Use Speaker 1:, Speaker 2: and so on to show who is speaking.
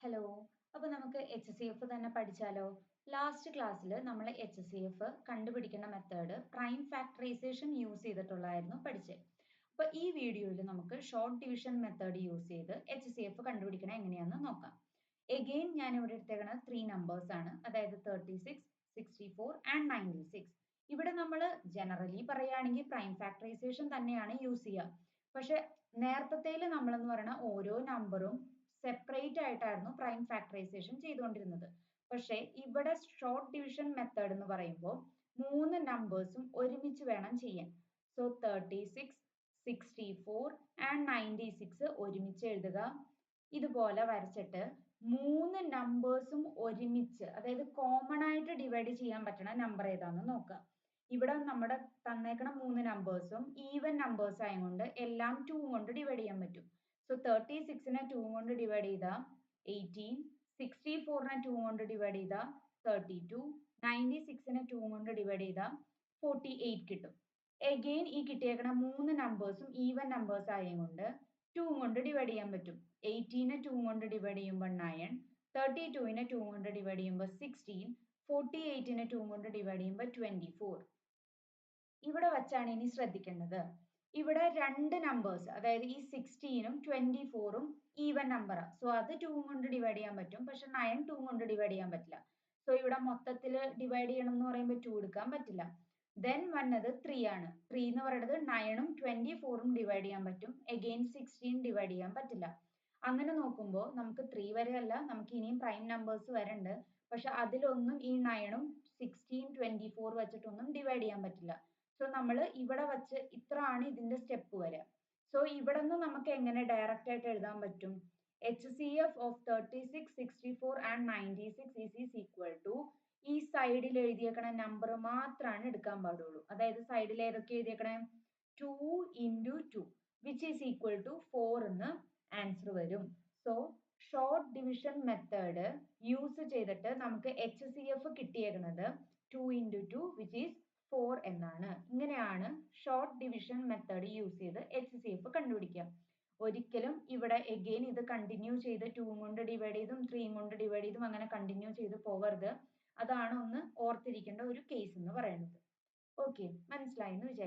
Speaker 1: Hello, അപ്പോൾ നമുക്ക് HCF തന്നെ പഠിച്ചാലോ? ലാസ്റ്റ് ക്ലാസ്സിൽ നമ്മൾ HCF കണ്ടുപിടിക്കുന്ന മെത്തേഡ് പ്രൈം ഫാക്ടറൈസേഷൻ യൂസ് ചെയ്തിട്ടുള്ളതായിരുന്നു പഠിച്ചത്. അപ്പോൾ ഈ വീഡിയോയിൽ നമുക്ക് ഷോർട്ട് ഡിവിഷൻ മെത്തേഡ് യൂസ് ചെയ്ത് HCF കണ്ടുപിടിക്കണം എങ്ങനെയാണെന്ന് നോക്കാം. എഗെയിൻ ഞാൻ ഇവിടെ എടുത്തേക്കുന്നത് 3 നമ്പേഴ്സ് ആണ്, അതായത് 36, 64 ആൻഡ് 96. ഇവിടെ നമ്മൾ ജനറലി പറയുകയാണെങ്കിൽ പ്രൈം ഫാക്ടറൈസേഷൻ തന്നെയാണ് യൂസ് ചെയ്യുക. പക്ഷെ നേരത്തേൽ നമ്മളെന്ന് പറയുന്ന ഓരോ നമ്പറും സെപ്പറേറ്റ് ആയിട്ടായിരുന്നു പ്രൈം ഫാക്ടറൈസേഷൻ ചെയ്തുകൊണ്ടിരുന്നത്. പക്ഷേ ഇവിടെ ഷോർട്ട് ഡിവിഷൻ മെത്തേഡ് എന്ന് പറയുമ്പോൾ 3 നമ്പേഴ്സും ഒരുമിച്ച് വേണം ചെയ്യാൻ. സോ 36, 64 ആൻഡ് 96 ഒരുമിച്ച് എഴുതുക. ഇതുപോലെ വരച്ചിട്ട് 3 നമ്പേഴ്സും ഒരുമിച്ച്, അതായത് കോമൺ ആയിട്ട് ഡിവൈഡ് ചെയ്യാൻ പറ്റുന്ന നമ്പർ ഏതാണെന്ന് നോക്കുക. ഇവിടെ നമ്മുടെ തന്നേക്കണ 3 നമ്പേഴ്സും ഈവൻ നമ്പേഴ്സ് ആയതുകൊണ്ട് എല്ലാം 2 കൊണ്ട് ഡിവൈഡ് ചെയ്യാൻ പറ്റും. സോ 36നെ 2 കൊണ്ട് ഡിവൈഡ് ചെയ്താൽ 18, 64നെ 2 കൊണ്ട് ഡിവൈഡ് ചെയ്താൽ 32, 96നെ 2 കൊണ്ട് ഡിവൈഡ് ചെയ്താൽ 48 കിട്ടും. എഗെയിൻ ഈ കിട്ടിയേക്കണ 3 നമ്പേഴ്സും ഈവൻ നമ്പേഴ്സ് ആയതുകൊണ്ട് 2 കൊണ്ട് ഡിവൈഡ് ചെയ്യാൻ പറ്റും. 18നെ 2 കൊണ്ട് ഡിവൈഡ് ചെയ്യുമ്പോൾ 9, 32നെ 2 കൊണ്ട് ഡിവൈഡ് ചെയ്യുമ്പോൾ 16, 48നെ 2 കൊണ്ട് ഡിവൈഡ് ചെയ്യുമ്പോൾ 24. ഇവിടെ വച്ചാണ് ഇനി ശ്രദ്ധിക്കേണ്ടത്. ഇവിടെ രണ്ട് നമ്പേഴ്സ്, അതായത് ഈ 16ഉം 24ഉം ഈവൻ നമ്പറാണ്. സോ അത് 2 കൊണ്ട് ഡിവൈഡ് ചെയ്യാൻ പറ്റും, പക്ഷെ 9 2 കൊണ്ട് ഡിവൈഡ് ചെയ്യാൻ പറ്റില്ല. സോ ഇവിടെ മൊത്തത്തിൽ ഡിവൈഡ് ചെയ്യണം എന്ന് പറയുമ്പോൾ 2 എടുക്കാൻ പറ്റില്ല. ദെൻ വന്നത് 3 ആണ്. 3 എന്ന് പറയുന്നത് 9ഉം 24ഉം ഡിവൈഡ് ചെയ്യാൻ പറ്റും, എഗെയിൻ 16 ഡിവൈഡ് ചെയ്യാൻ പറ്റില്ല. അങ്ങനെ നോക്കുമ്പോൾ നമുക്ക് 3 വരെ അല്ല, നമുക്ക് ഇനിയും പ്രൈം നമ്പേഴ്സ് വരണ്ട്. പക്ഷെ അതിലൊന്നും ഈ 9ഉം 16, 24 വെച്ചിട്ടൊന്നും ഡിവൈഡ് ചെയ്യാൻ പറ്റില്ല. സോ നമ്മൾ ഇവിടെ വച്ച് ഇത്ര ആണ് ഇതിന്റെ സ്റ്റെപ്പ് വരെ. സോ ഇവിടെ നിന്ന് നമുക്ക് എങ്ങനെ ഡയറക്റ്റ് ആയിട്ട് എഴുതാൻ പറ്റും? HCF of 36, 64 and 96 is equal to ഈ സൈഡിൽ എഴുതിയേക്കണ നമ്പർ മാത്രമാണ് എടുക്കാൻ പാടുള്ളൂ. അതായത് സൈഡിൽ ഏതൊക്കെ എഴുതിയേക്കണേ? 2 into 2 which is equal to 4 എന്ന് ആൻസർ വരും. So short division method use ചെയ്തിട്ട് നമുക്ക് HCF കിട്ടിയേക്കുന്നത് 2 into 2 വിച്ച് ഈസ് 4 എന്നാണ്. ഇങ്ങനെയാണ് ഷോർട്ട് ഡിവിഷൻ മെത്തേഡ് യൂസ് ചെയ്ത് HCF കണ്ടുപിടിക്കുക. ഒരിക്കലും ഇവിടെ എഗെയിൻ ഇത് കണ്ടിന്യൂ ചെയ്ത് 2 കൊണ്ട് ഡിവൈഡ് ചെയ്തും 3 കൊണ്ട് ഡിവൈഡ് ചെയ്തും അങ്ങനെ കണ്ടിന്യൂ ചെയ്ത് പോവരുത്. അതാണ് ഒന്ന് ഓർത്തിരിക്കേണ്ട ഒരു കേസ് എന്ന് പറയുന്നത്. ഓക്കെ, മനസ്സിലായി എന്ന് വിചാരിക്കുന്നു.